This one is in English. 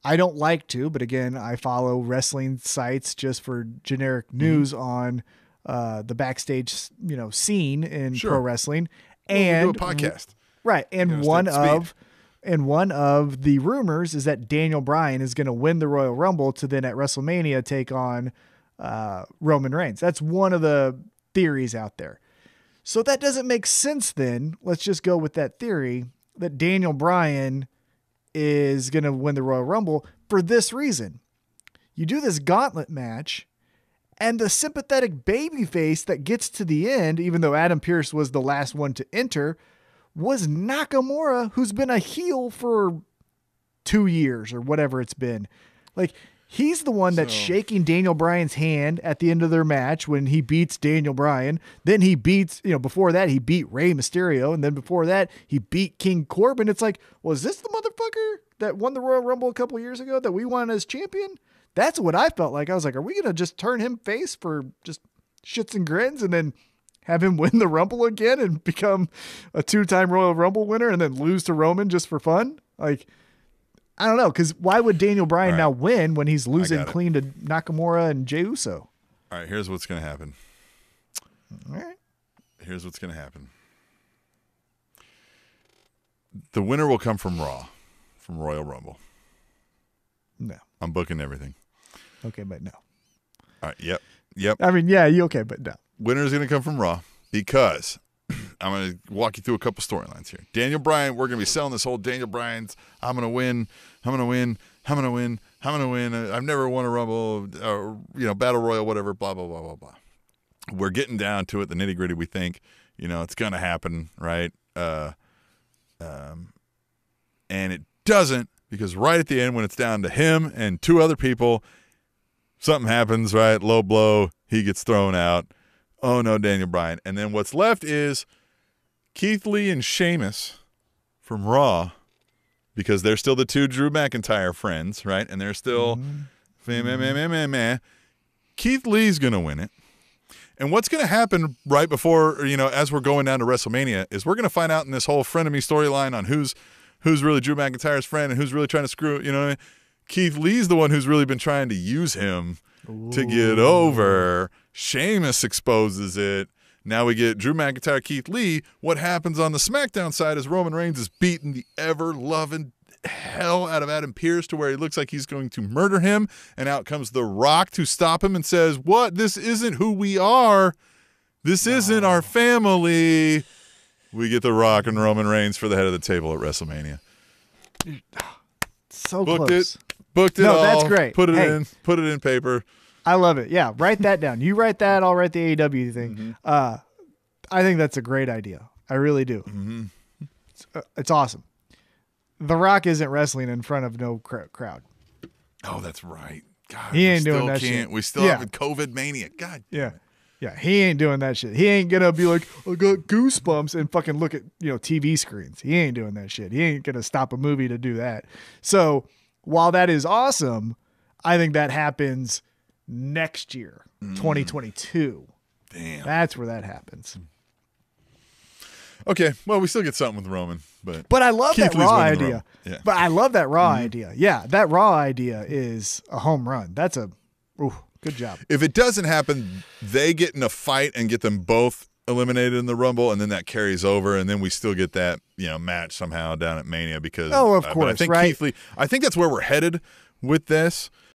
I don't like to, but again, I follow wrestling sites just for generic news on the backstage, scene in pro wrestling. And we do a podcast. Right. And one of the rumors is that Daniel Bryan is going to win the Royal Rumble to then at WrestleMania take on Roman Reigns. That's one of the theories out there. So that doesn't make sense then. Let's just go with that theory that Daniel Bryan is going to win the Royal Rumble for this reason. You do this gauntlet match, and the sympathetic babyface that gets to the end, even though Adam Pearce was the last one to enter, was Nakamura, who's been a heel for 2 years or whatever it's been. Like, he's the one that's shaking Daniel Bryan's hand at the end of their match when he beats Daniel Bryan. Then he beats, before that, he beat Rey Mysterio. And then before that, he beat King Corbin. It's like, was this the motherfucker that won the Royal Rumble a couple of years ago that we won as champion? That's what I felt like. I was like, are we going to just turn him face for just shits and grins and then have him win the Rumble again and become a 2-time Royal Rumble winner and then lose to Roman just for fun? Like, I don't know, because why would Daniel Bryan now win when he's losing clean to Nakamura and Jey Uso? All right, here's what's going to happen. All right. Here's what's going to happen. The winner will come from Raw, from Royal Rumble. No. I'm booking everything. Okay, but no. All right, yep. I mean, yeah, you okay, but no. Winner's going to come from Raw because I'm going to walk you through a couple storylines here. Daniel Bryan, we're going to be selling this whole Daniel Bryan's, I'm going to win. I've never won a Rumble, or, Battle Royal, whatever, blah, blah, blah, blah, blah. We're getting down to it, the nitty gritty. We think, it's going to happen, right? And it doesn't, because right at the end when it's down to him and 2 other people, something happens, right? Low blow, he gets thrown out. Oh, no, Daniel Bryan. And then what's left is Keith Lee and Sheamus from Raw, because they're still the 2 Drew McIntyre friends, right? And they're still Keith Lee's going to win it. And what's going to happen right before, as we're going down to WrestleMania is we're going to find out in this whole frenemy storyline on who's really Drew McIntyre's friend and who's really trying to screw, what I mean? Keith Lee's the one who's really been trying to use him to get over. Sheamus exposes it. Now we get Drew McIntyre, Keith Lee. What happens on the SmackDown side is Roman Reigns is beating the ever-loving hell out of Adam Pearce to where he looks like he's going to murder him. And out comes The Rock to stop him and says, what? This isn't who we are. This isn't our family. We get The Rock and Roman Reigns for the head of the table at WrestleMania. So Booked close. Booked it no, all. That's great. Put it in paper. I love it. Yeah, write that down. You write that, I'll write the AEW thing. I think that's a great idea. I really do. It's awesome. The Rock isn't wrestling in front of no crowd. Oh, that's right. God, he ain't doing that shit. We still have COVID mania. God. Yeah. Yeah, he ain't doing that shit. He ain't gonna be like, I got goosebumps and fucking look at, TV screens. He ain't doing that shit. He ain't gonna stop a movie to do that. So while that is awesome, I think that happens next year, 2022. Damn. That's where that happens. Okay, well, we still get something with Roman, but I love Keith that Lee's Raw winning the idea. Rumble. Yeah. But I love that Raw idea. Yeah, that Raw idea is a home run. That's good job. If it doesn't happen, they get in a fight and get them both eliminated in the Rumble, and then that carries over, and then we still get that match somehow down at Mania because of course, I think right? Keith Lee. I think that's where we're headed with this.